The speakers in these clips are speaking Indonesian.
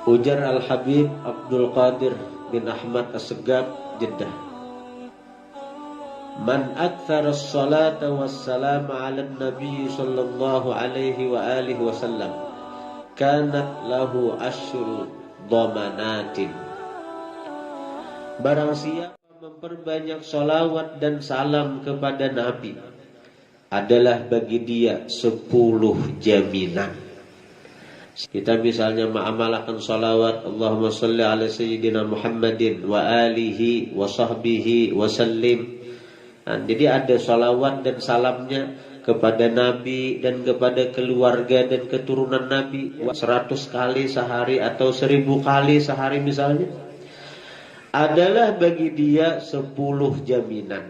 Ujar Al-Habib Abdul Qadir bin Ahmad As-Segaf, Jeddah. Man aktsara as-salata was-salam 'ala an-nabi sallallahu alaihi wa alihi wasallam kanat lahu asyru dhamanatin. Barang siapa memperbanyak salawat dan salam kepada Nabi, adalah bagi dia 10 jaminan. Kita misalnya mengamalkan salawat, Allahumma salli ala sayyidina Muhammadin wa alihi wa sahbihi wa sallim. Nah, jadi ada salawat dan salamnya kepada Nabi dan kepada keluarga dan keturunan Nabi 100 kali sehari atau 1000 kali sehari misalnya, adalah bagi dia 10 jaminan.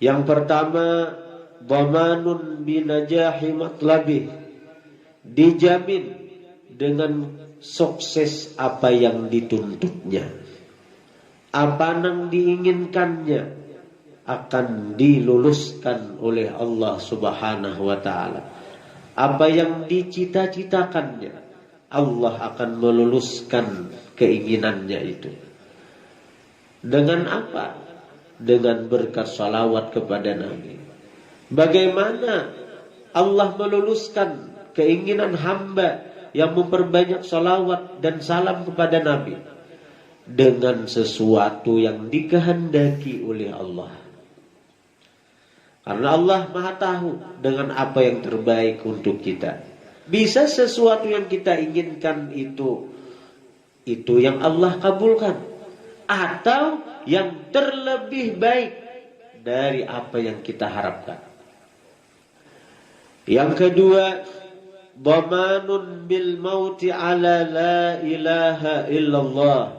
Yang pertama, dhamanun binajahi matlabih, dijamin dengan sukses apa yang dituntutnya, apa yang diinginkannya akan diluluskan oleh Allah Subhanahu wa ta'ala. Apa yang dicita-citakannya, Allah akan meluluskan keinginannya itu. Dengan apa? Dengan berkat salawat kepada Nabi. Bagaimana Allah meluluskan keinginan hamba yang memperbanyak salawat dan salam kepada Nabi? Dengan sesuatu yang dikehendaki oleh Allah. Karena Allah Maha tahu dengan apa yang terbaik untuk kita. Bisa sesuatu yang kita inginkan itu yang Allah kabulkan, atau yang terlebih baik dari apa yang kita harapkan. Yang kedua, dhamanun bil mauti ala la ilaha illallah,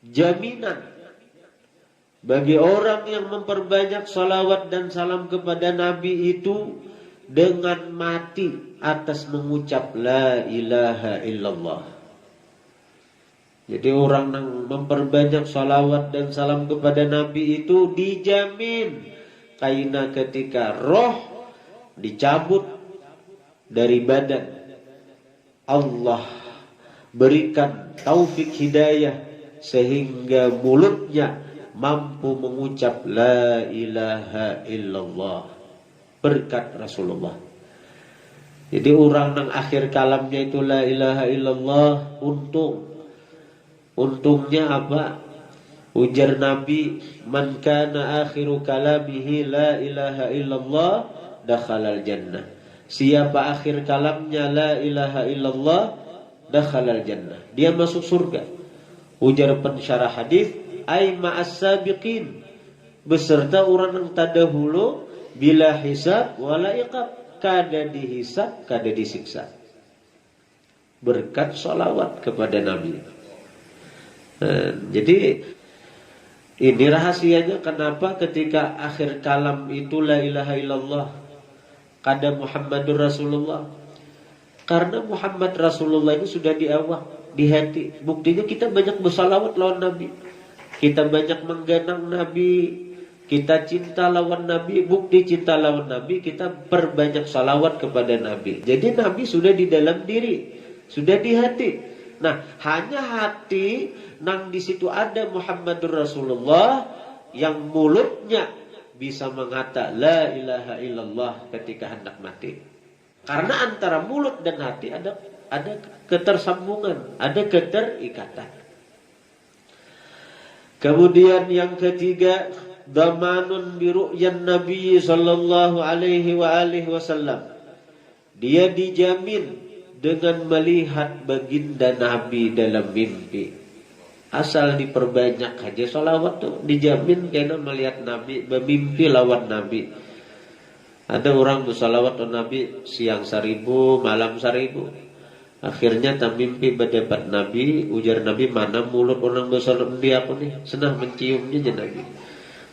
jaminan bagi orang yang memperbanyak salawat dan salam kepada Nabi itu dengan mati atas mengucap la ilaha illallah. Jadi orang yang memperbanyak salawat dan salam kepada Nabi itu dijamin karena ketika roh dicabut dari badan, Allah berikan taufik hidayah sehingga mulutnya mampu mengucap la ilaha illallah berkat Rasulullah. Jadi orang yang akhir kalamnya itu la ilaha illallah, untungnya apa? Ujar Nabi, man kana akhiru kalamihi la ilaha illallah dakhalal jannah. Siapa akhir kalamnya la ilaha illallah dakhalal jannah, dia masuk surga. Ujar pensyarah hadis, ay ma'as sabiqin, beserta orang yang terdahulu, bila hisab wala iqab, kada dihisab kada disiksa, berkat salawat kepada Nabi. Jadi ini rahasianya kenapa ketika akhir kalam itu la ilaha illallah kada Muhammadur Rasulullah. Karena Muhammad Rasulullah ini sudah di awal di hati. Buktinya kita banyak bersalawat lawan Nabi, kita banyak menggenang Nabi, kita cinta lawan Nabi. Bukti cinta lawan Nabi, kita perbanyak salawat kepada Nabi. Jadi Nabi sudah di dalam diri, sudah di hati. Nah, hanya hati nang di situ ada Muhammadur Rasulullah, yang mulutnya bisa mengata la ilaha illallah ketika hendak mati. Karena antara mulut dan hati ada ketersambungan, ada keterikatan. Kemudian yang ketiga, dhamanun bi ru'yan Nabi sallallahu alaihi wa alihi wasallam. Dia dijamin dengan melihat baginda Nabi dalam mimpi. Asal diperbanyak aja salawat tuh dijamin karena melihat Nabi, bermimpi lawan Nabi. Ada orang bersalawat on Nabi siang 1000, malam 1000. Akhirnya tak mimpi berdebat Nabi. Ujar Nabi, mana mulut orang bersalawat dia aku nih, senang menciumnya je Nabi.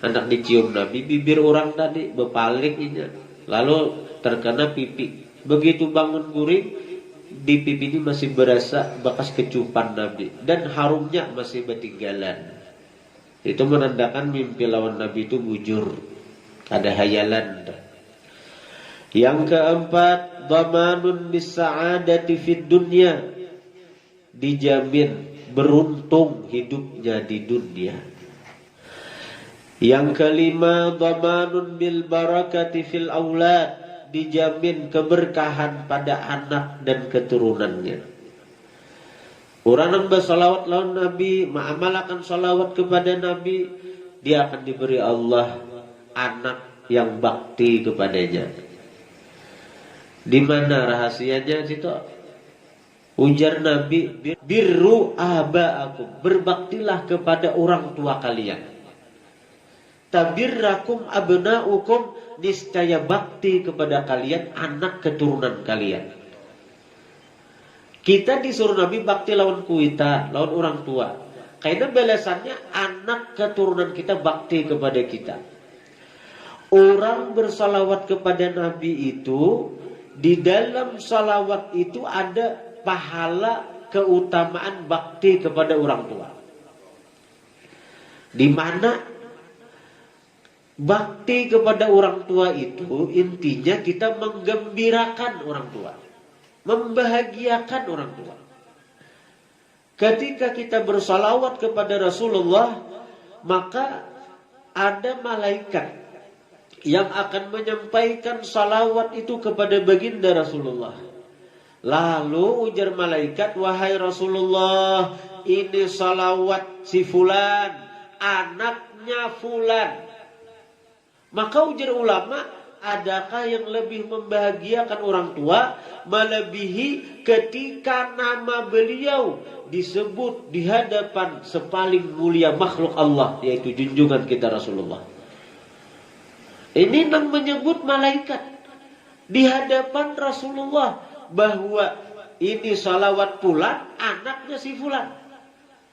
Anak dicium Nabi, bibir orang tadi berpaling inya, lalu terkena pipi. Begitu bangun guring, di pipi ini masih berasa bekas kecupan Nabi, dan harumnya masih bertinggalan. Itu menandakan mimpi lawan Nabi itu bujur, ada hayalan. Yang keempat, dhamanun bis-sa'adati fid dunya, dijamin beruntung hidupnya di dunia. Yang kelima, dhamanun bil barakati fil aulad, dijamin keberkahan pada anak dan keturunannya. Orang yang bersalawat lawan Nabi, mengamalkan salawat kepada Nabi, dia akan diberi Allah anak yang bakti kepadanya. Di mana rahasianya situ? Ujar Nabi, birru aba'akum, berbaktilah kepada orang tua kalian. Tabirrakum abna'ukum, niscaya bakti kepada kalian anak keturunan kalian. Kita disuruh Nabi bakti lawan kuita, lawan orang tua. Karena balasannya anak keturunan kita bakti kepada kita. Orang bersalawat kepada Nabi itu, di dalam salawat itu ada pahala keutamaan bakti kepada orang tua. Di mana bakti kepada orang tua itu intinya kita menggembirakan orang tua, membahagiakan orang tua. Ketika kita bersalawat kepada Rasulullah, maka ada malaikat yang akan menyampaikan salawat itu kepada baginda Rasulullah. Lalu ujar malaikat, wahai Rasulullah, ini salawat si fulan, anaknya fulan. Maka ujar ulama, adakah yang lebih membahagiakan orang tua melebihi ketika nama beliau disebut di hadapan sepaling mulia makhluk Allah, yaitu junjungan kita Rasulullah. Ini yang menyebut malaikat di hadapan Rasulullah bahwa ini salawat fulan, anaknya si fulan.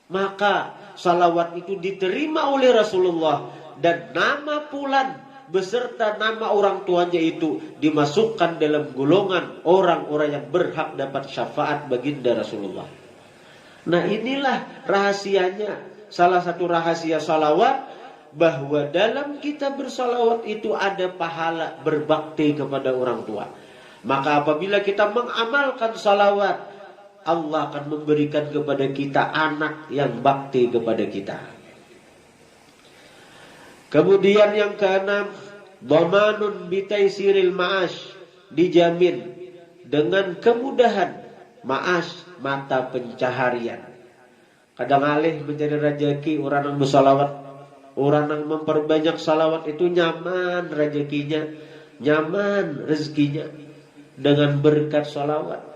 Maka salawat itu diterima oleh Rasulullah dan nama fulan beserta nama orang tuanya itu dimasukkan dalam golongan orang-orang yang berhak dapat syafaat baginda Rasulullah. Nah, inilah rahasianya, salah satu rahasia salawat, bahwa dalam kita bersalawat itu ada pahala berbakti kepada orang tua. Maka apabila kita mengamalkan salawat, Allah akan memberikan kepada kita anak yang bakti kepada kita. Kemudian yang keenam, dhamanun bitaisiril ma'ash, dijamin dengan kemudahan ma'ash, mata pencaharian. Kadang alih mencari rezeki, orang yang bersalawat, orang yang memperbanyak salawat itu nyaman rezekinya, nyaman rezekinya dengan berkat salawat.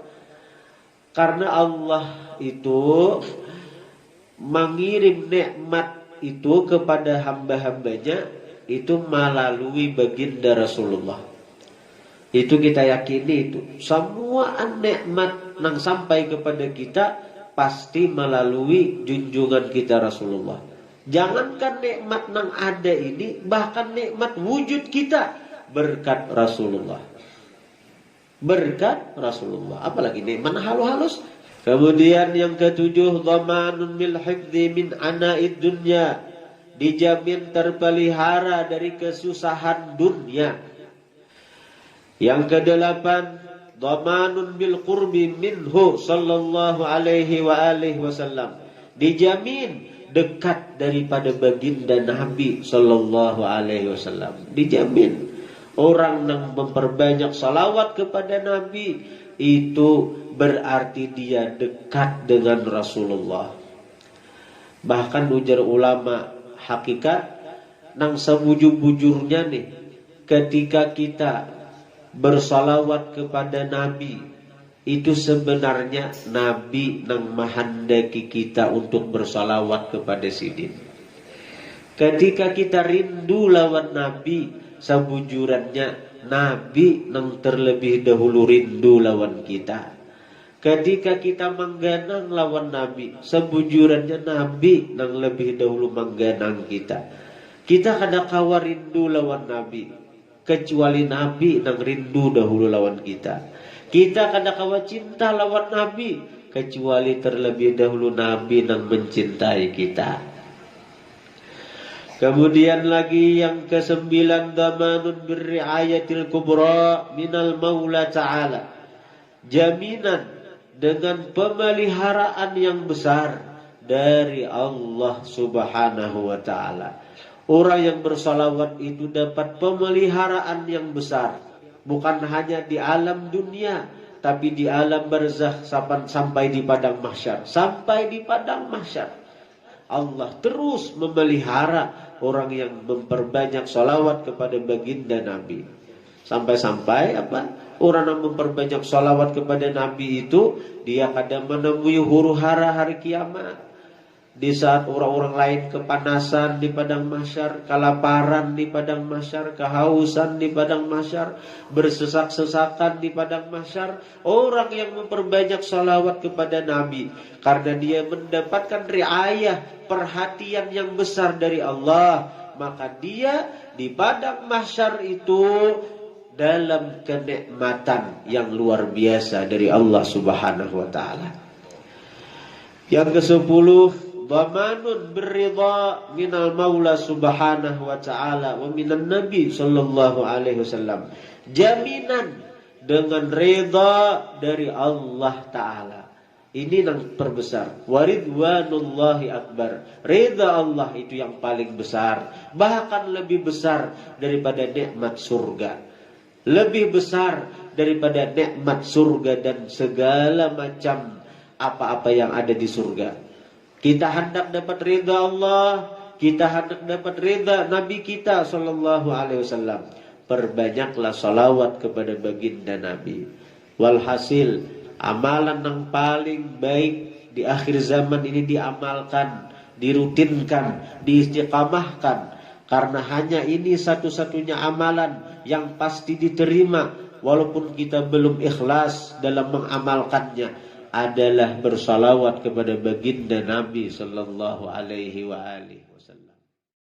Karena Allah itu mengirim nikmat itu kepada hamba-hambanya itu melalui baginda Rasulullah. Itu kita yakini itu. Semua nikmat yang sampai kepada kita pasti melalui junjungan kita Rasulullah. Jangankan nikmat yang ada ini, bahkan nikmat wujud kita berkat Rasulullah. Berkat Rasulullah. Apalagi nikmat halus-halus. Kemudian yang ketujuh, dhamanun bil hifdzi min ana'id dunya, dijamin terpelihara dari kesusahan dunia. Yang kedelapan, dhamanun bil qurbi minhu sallallahu alaihi wa alihi wasallam, dijamin dekat daripada baginda Nabi sallallahu alaihi wasallam. Dijamin orang yang memperbanyak salawat kepada Nabi itu berarti dia dekat dengan Rasulullah. Bahkan ujar ulama hakikat nang sebujur-bujurnya nih, ketika kita bersalawat kepada Nabi itu sebenarnya Nabi nang menghendaki kita untuk bersalawat kepada sidin. Ketika kita rindu lawan Nabi, sebujurannya Nabi nang terlebih dahulu rindu lawan kita. Ketika kita mengganang lawan Nabi, sebujurannya Nabi nang lebih dahulu mengganang kita. Kita kada kawa rindu lawan Nabi, kecuali Nabi nang rindu dahulu lawan kita. Kita kada kawa cinta lawan Nabi, kecuali terlebih dahulu Nabi nang mencintai kita. Kemudian lagi yang ke-9, damanun birriayatil kubra minal maula ta'ala. Jaminan dengan pemeliharaan yang besar dari Allah subhanahu wa ta'ala. Orang yang bersalawat itu dapat pemeliharaan yang besar. Bukan hanya di alam dunia, tapi di alam barzakh sampai di padang mahsyar. Sampai di padang mahsyar Allah terus memelihara orang yang memperbanyak salawat kepada baginda Nabi. Sampai-sampai orang yang memperbanyak salawat kepada Nabi itu, dia kadang menemui huru hara hari kiamat. Di saat orang-orang lain kepanasan di padang mahsyar, kelaparan di padang mahsyar, kehausan di padang mahsyar, bersesak-sesakan di padang mahsyar, orang yang memperbanyak salawat kepada Nabi karena dia mendapatkan riayah, perhatian yang besar dari Allah, maka dia di padang mahsyar itu dalam kenikmatan yang luar biasa dari Allah subhanahu wa ta'ala. Yang ke-10, dhamanun birridha minal maula subhanahu wa ta'ala wa minan nabi sallallahu alaihi wasallam. Jaminan dengan rida dari Allah ta'ala. Ini yang terbesar. Waridwanullahi akbar. Rida Allah itu yang paling besar, bahkan lebih besar daripada nikmat surga, lebih besar daripada nikmat surga dan segala macam apa-apa yang ada di surga. Kita hendak dapat ridha Allah, kita hendak dapat ridha Nabi kita sallallahu alaihi wasallam. Perbanyaklah salawat kepada baginda Nabi. Walhasil, amalan yang paling baik di akhir zaman ini diamalkan, dirutinkan, diistiqamahkan. Karena hanya ini satu-satunya amalan yang pasti diterima, walaupun kita belum ikhlas dalam mengamalkannya, adalah bersalawat kepada baginda Nabi sallallahu alaihi wa alihi wasallam.